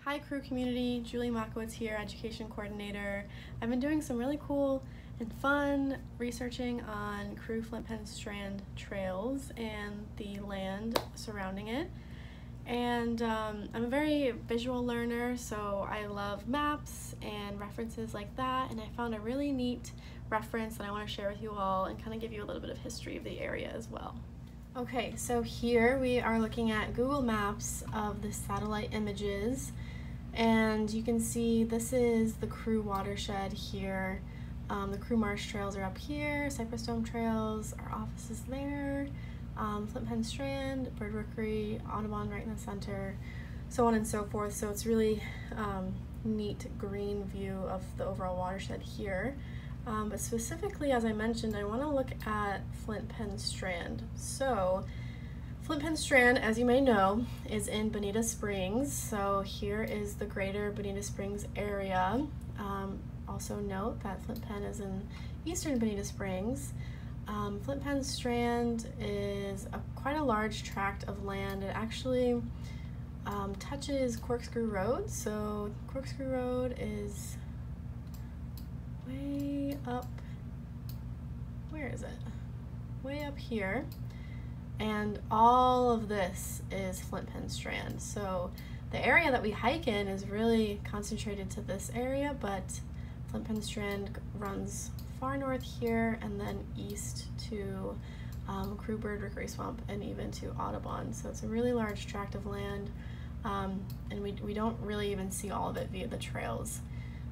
Hi CREW community, Julie Makowitz here, Education Coordinator. I've been doing some really cool and fun researching on CREW Flint Pen Strand trails and the land surrounding it. And I'm a very visual learner, so I love maps and references like that, and I found a really neat reference that I want to share with you all and kind of give you a little bit of history of the area as well. Okay, so here we are looking at Google Maps of the satellite images, and you can see this is the CREW watershed here. The CREW Marsh trails are up here, Cypress Dome trails, our office is there, Flint Pen Strand, Bird Rookery, Audubon right in the center, so on and so forth. So it's really neat green view of the overall watershed here. But specifically, as I mentioned, I want to look at Flint Pen Strand. So Flint Pen Strand, as you may know, is in Bonita Springs. So here is the greater Bonita Springs area. Also note that Flint Pen is in eastern Bonita Springs. Flint Pen Strand is quite a large tract of land. It actually touches Corkscrew Road. So Corkscrew Road is way up, where is it? Way up here. And all of this is Flint Pen Strand. So the area that we hike in is really concentrated to this area, but Flint Pen Strand runs far north here and then east to CREW Bird Rookery Swamp and even to Audubon. So it's a really large tract of land, and we don't really even see all of it via the trails.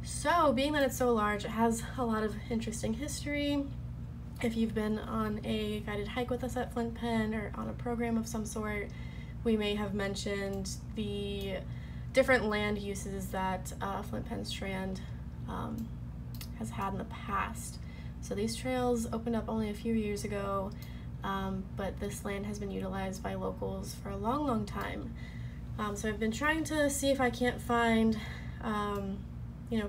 So being that it's so large, it has a lot of interesting history. If you've been on a guided hike with us at Flint Pen or on a program of some sort, we may have mentioned the different land uses that Flint Pen Strand has had in the past. So these trails opened up only a few years ago, but this land has been utilized by locals for a long time. So I've been trying to see if I can't find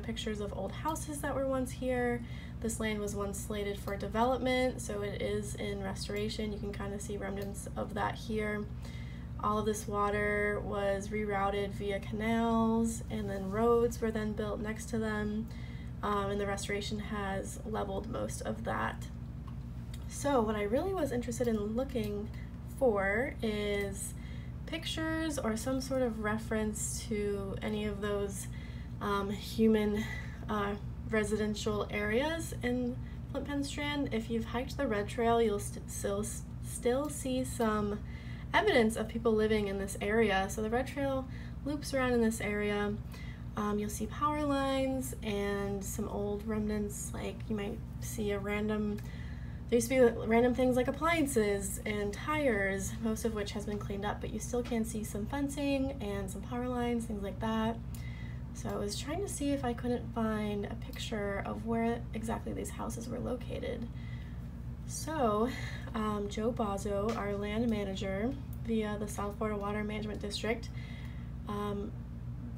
pictures of old houses that were once here. This land was once slated for development, so it is in restoration. You can kind of see remnants of that here. All of this water was rerouted via canals, and then roads were then built next to them, and the restoration has leveled most of that. So what I really was interested in looking for is pictures or some sort of reference to any of those human residential areas in Flint Pen Strand. If you've hiked the Red Trail, you'll still see some evidence of people living in this area. So the Red Trail loops around in this area. You'll see power lines and some old remnants, like you might see there used to be random things like appliances and tires, most of which has been cleaned up, but you still can see some fencing and some power lines, things like that. So I was trying to see if I couldn't find a picture of where exactly these houses were located. So Joe Bozzo, our land manager via the South Florida Water Management District,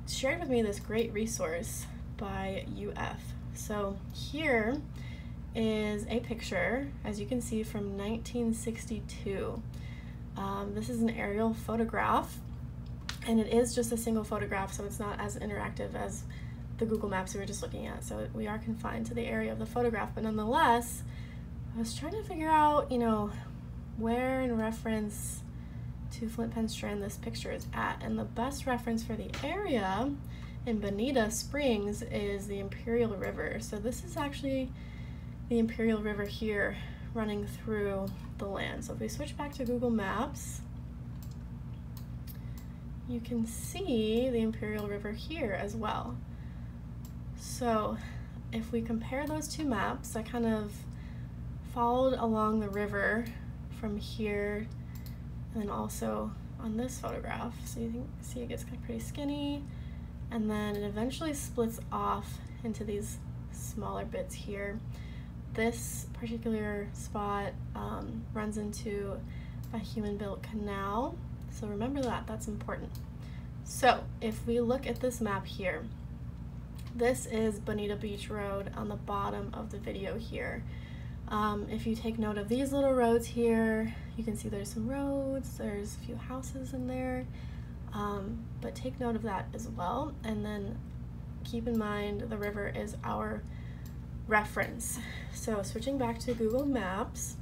shared with me this great resource by UF. So here is a picture, as you can see, from 1962. This is an aerial photograph, and it is just a single photograph, so it's not as interactive as the Google Maps we were just looking at. So we are confined to the area of the photograph, but nonetheless, I was trying to figure out, where in reference to Flint Pen Strand this picture is at. And the best reference for the area in Bonita Springs is the Imperial River. So this is actually the Imperial River here running through the land. So if we switch back to Google Maps, you can see the Imperial River here as well. So if we compare those two maps, I kind of followed along the river from here and then also on this photograph. So you can see it gets pretty skinny, and then it eventually splits off into these smaller bits here. This particular spot runs into a human-built canal. So remember that, that's important. So if we look at this map here, this is Bonita Beach Road on the bottom of the video here. If you take note of these little roads here, you can see there's some roads, there's a few houses in there, but take note of that as well, and then keep in mind the river is our reference. So switching back to Google Maps,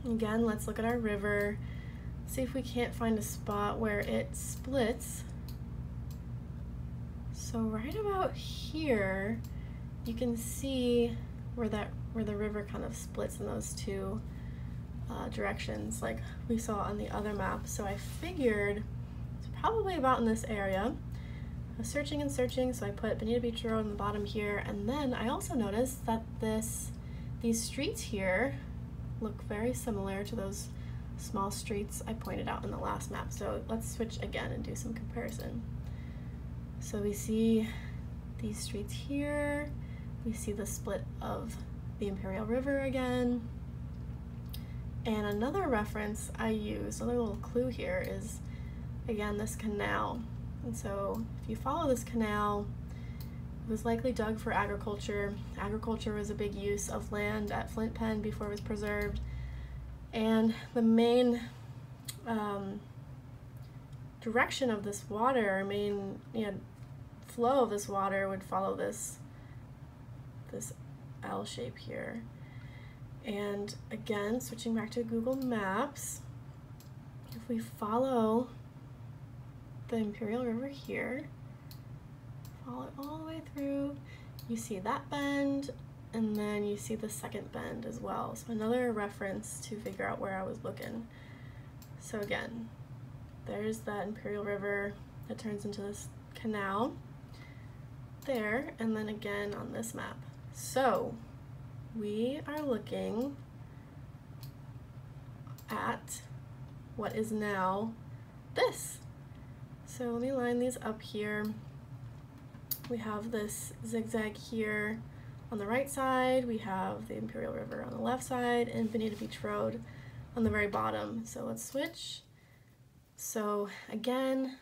again, let's look at our river, see if we can't find a spot where it splits. So right about here, you can see where the river kind of splits in those two directions like we saw on the other map. So I figured it's probably about in this area. I was searching and searching, so I put Bonita Beach Road on the bottom here, and then I also noticed that these streets here look very similar to those small streets I pointed out in the last map. So let's switch again and do some comparison. So we see these streets here, we see the split of the Imperial River again, and another reference I use, another little clue here is, again, this canal. And so if you follow this canal, it was likely dug for agriculture. Agriculture was a big use of land at Flint Pen before it was preserved, and the main direction of this water, or main flow of this water would follow this L shape here. And again, switching back to Google Maps, if we follow the Imperial River here, follow it all the way through, you see that bend, and then you see the second bend as well. So another reference to figure out where I was looking. So again, there's that Imperial River that turns into this canal there, and then again on this map. So we are looking at what is now this. So let me line these up here. We have this zigzag here on the right side, we have the Imperial River on the left side, and Bonita Beach Road on the very bottom. So let's switch. So again,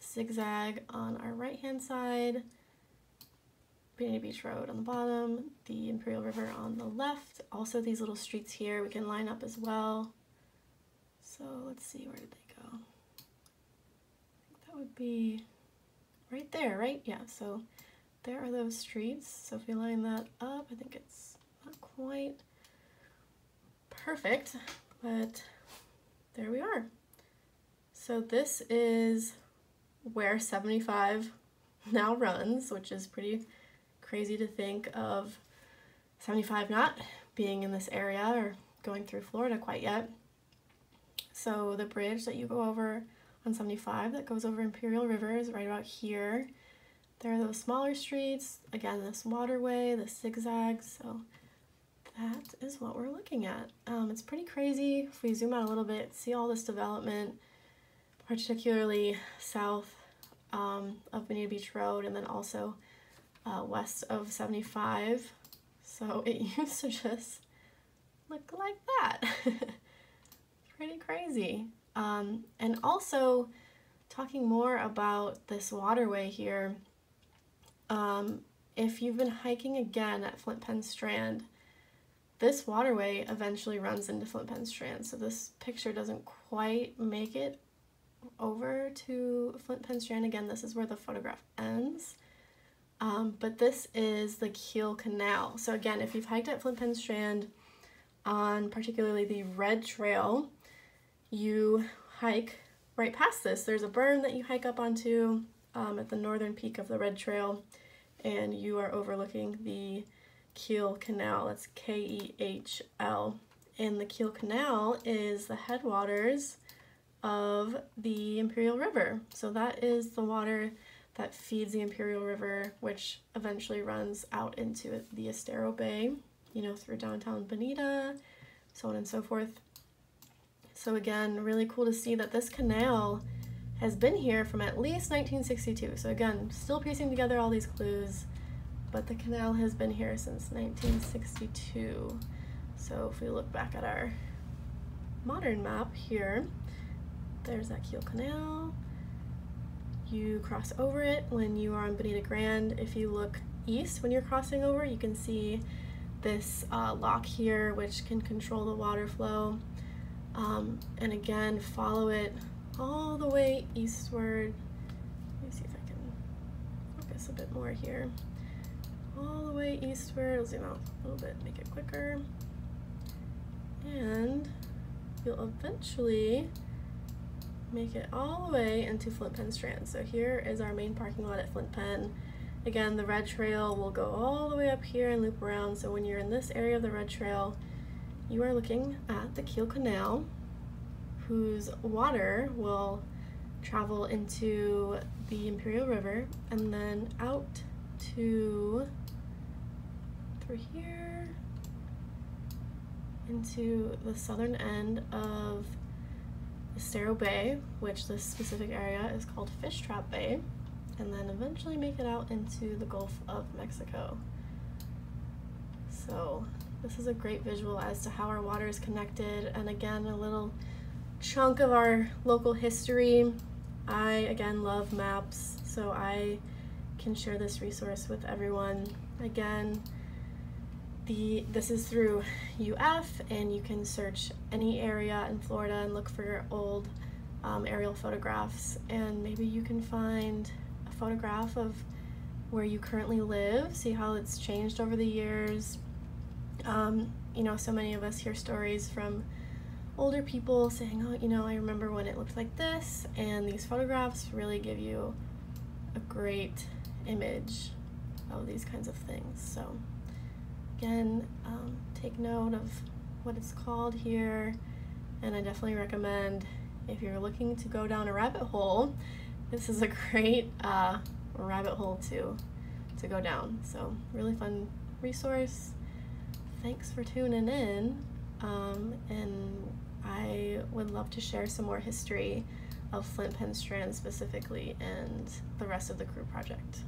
zigzag on our right hand side, Bonita Beach Road on the bottom, the Imperial River on the left. Also these little streets here we can line up as well. So let's see, where did they go? I think that would be right there, right? Yeah, so there are those streets. So if we line that up, I think it's not quite perfect, but there we are. So this is where 75 now runs, which is pretty crazy to think of 75 not being in this area or going through Florida quite yet. So the bridge that you go over on 75 that goes over Imperial River is right about here. There are those smaller streets, again this waterway, the zigzags, so that is what we're looking at. It's pretty crazy. If we zoom out a little bit, see all this development, particularly south of Bonita Beach Road, and then also west of 75. So it used to just look like that. Pretty crazy. And also, talking more about this waterway here, if you've been hiking again at Flint Pen Strand, this waterway eventually runs into Flint Pen Strand. So this picture doesn't quite make it over to Flint Pen Strand. Again, this is where the photograph ends. But this is the Keel Canal. So again, if you've hiked at Flint Pen Strand on particularly the Red Trail, you hike right past this. There's a berm that you hike up onto at the northern peak of the Red Trail, and you are overlooking the Keel Canal. That's K-E-H-L. And the Keel Canal is the headwaters of the Imperial River. So that is the water that feeds the Imperial River, which eventually runs out into the Estero Bay, you know, through downtown Bonita, so on and so forth. So again, really cool to see that this canal has been here from at least 1962. So again, still piecing together all these clues, but the canal has been here since 1962. So if we look back at our modern map here, there's that Keel Canal. You cross over it when you are on Bonita Grand. If you look east when you're crossing over, you can see this lock here, which can control the water flow. And again, follow it all the way eastward. Let me see if I can focus a bit more here. All the way eastward. I'll zoom out a little bit, make it quicker. And you'll eventually make it all the way into Flint Pen Strand. So here is our main parking lot at Flint Pen. Again, the red trail will go all the way up here and loop around. So when you're in this area of the red trail, you are looking at the Kiel Canal, whose water will travel into the Imperial River and then out to through here into the southern end of Estero Bay, which this specific area is called Fish Trap Bay, and then eventually make it out into the Gulf of Mexico. So this is a great visual as to how our water is connected, and again, a little chunk of our local history. I, again, love maps, so I can share this resource with everyone. Again, this is through UF, and you can search any area in Florida and look for your old aerial photographs, and maybe you can find a photograph of where you currently live, see how it's changed over the years. You know, so many of us hear stories from older people saying, oh, you know, I remember when it looked like this, and these photographs really give you a great image of these kinds of things. So again, take note of what it's called here, and I definitely recommend, if you're looking to go down a rabbit hole, this is a great rabbit hole to go down. So really fun resource. Thanks for tuning in, and I would love to share some more history of Flint Pen Strand specifically and the rest of the CREW project.